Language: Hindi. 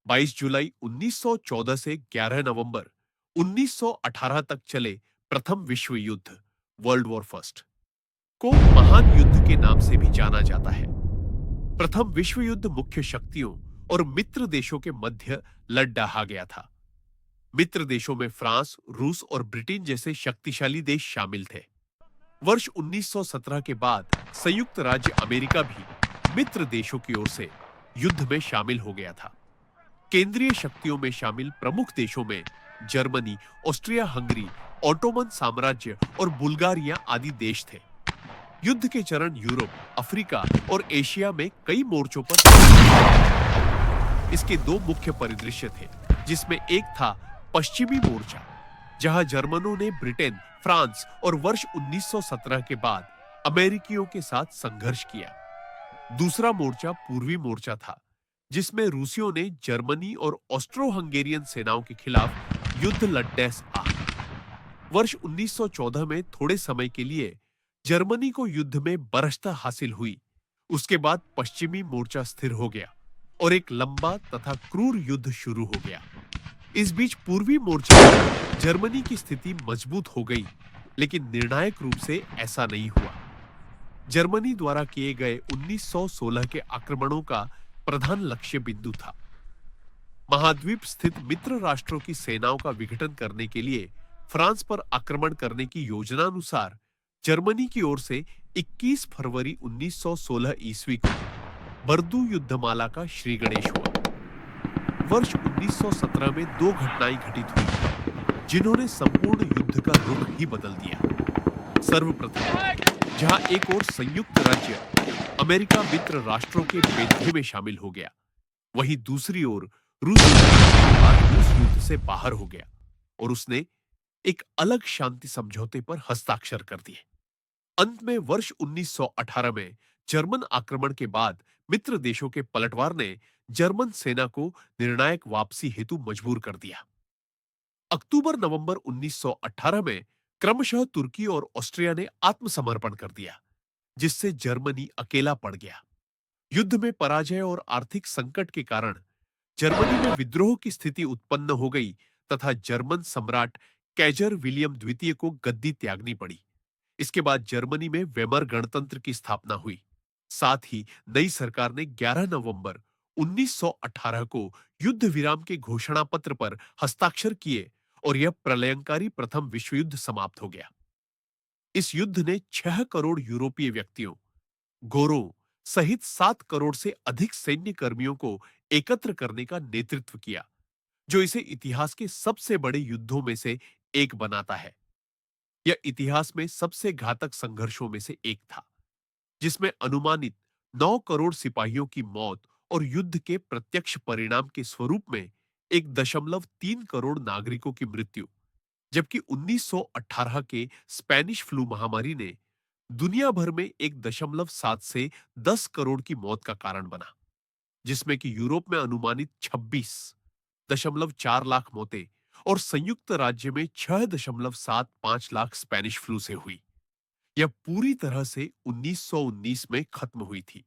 22 जुलाई 1914 से 11 नवंबर 1918 तक चले प्रथम विश्व युद्ध, वर्ल्ड वॉर फर्स्ट, को महान युद्ध के नाम से भी जाना जाता है। प्रथम विश्व युद्ध मुख्य शक्तियों और मित्र देशों के मध्य लड़ डहा गया था। मित्र देशों में फ्रांस, रूस और ब्रिटेन जैसे शक्तिशाली देश शामिल थे। वर्ष 1917 के बाद संयुक्त राज्य अमेरिका भी मित्र देशों की ओर से युद्ध में शामिल हो गया था। केंद्रीय शक्तियों में शामिल प्रमुख देशों में जर्मनी, ऑस्ट्रिया हंगरी, ऑटोमन साम्राज्य और बुल्गारिया आदि देश थे। युद्ध के चरण यूरोप, अफ्रीका और एशिया में कई मोर्चों पर इसके दो मुख्य परिदृश्य थे, जिसमें एक था पश्चिमी मोर्चा, जहां जर्मनों ने ब्रिटेन, फ्रांस और वर्ष 1917 के बाद अमेरिकियों के साथ संघर्ष किया। दूसरा मोर्चा पूर्वी मोर्चा था, जिसमें रूसियों ने जर्मनी और ऑस्ट्रो हंगेरियन सेनाओं के खिलाफ युद्ध लड़ने आ। वर्ष 1914 में थोड़े समय के लिए जर्मनी को युद्ध में बरसता हासिल हुई। उसके बाद पश्चिमी मोर्चा स्थिर हो गया और एक लंबा तथा क्रूर युद्ध शुरू हो गया। इस बीच पूर्वी मोर्चे में जर्मनी की स्थिति मजबूत हो गई, लेकिन निर्णायक रूप से ऐसा नहीं हुआ। जर्मनी द्वारा किए गए 1916 के आक्रमणों का प्रधान लक्ष्य बिंदु था। महाद्वीप स्थित मित्र राष्ट्रों की सेनाओं का विघटन करने के लिए फ्रांस पर आक्रमण करने की योजनानुसार जर्मनी की ओर से 21 फरवरी 1916 ईस्वी को बर्दू युद्धमाला का श्री गणेश हुआ। वर्ष 1917 में दो घटनाएं घटित हुई, जिन्होंने संपूर्ण युद्ध का रुख ही बदल दिया। सर्वप्रथम, जहां एक और संयुक्त राज्य अमेरिका मित्र राष्ट्रों के बेंधे में शामिल हो गया, वहीं दूसरी ओर रूस युद्ध से बाहर हो गया और उसने एक अलग शांति समझौते पर हस्ताक्षर कर दिए। अंत में वर्ष 1918 में जर्मन आक्रमण के बाद मित्र देशों के पलटवार ने जर्मन सेना को निर्णायक वापसी हेतु मजबूर कर दिया। अक्टूबर-नवंबर 1918 में क्रमशः तुर्की और ऑस्ट्रिया ने आत्मसमर्पण कर दिया, जिससे जर्मनी अकेला पड़ गया। युद्ध में पराजय और आर्थिक संकट के कारण जर्मनी में विद्रोह की स्थिति उत्पन्न हो गई तथा जर्मन सम्राट कैजर विलियम द्वितीय को गद्दी त्यागनी पड़ी। इसके बाद जर्मनी में वेमर गणतंत्र की स्थापना हुई। साथ ही नई सरकार ने 11 नवंबर 1918 को युद्ध विराम के घोषणा पत्र पर हस्ताक्षर किए और यह प्रलयंकारी प्रथम विश्व युद्ध समाप्त हो गया। इस युद्ध ने 6 करोड़ यूरोपीय व्यक्तियों, गोरों सहित 7 करोड़ से अधिक सैन्य कर्मियों को एकत्र करने का नेतृत्व किया, जो इसे इतिहास के सबसे बड़े युद्धों में से एक बनाता है। यह इतिहास में सबसे घातक संघर्षों में से एक था, जिसमें अनुमानित 9 करोड़ सिपाहियों की मौत और युद्ध के प्रत्यक्ष परिणाम के स्वरूप में 1.3 करोड़ नागरिकों की मृत्यु, जबकि 1918 के स्पेनिश फ्लू महामारी ने दुनिया भर में 1.7 से 10 करोड़ की मौत का कारण बना, जिसमें कि यूरोप में अनुमानित 26.4 लाख मौतें और संयुक्त राज्य में 6.75 लाख स्पेनिश फ्लू से हुई। यह पूरी तरह से 1919 में खत्म हुई थी।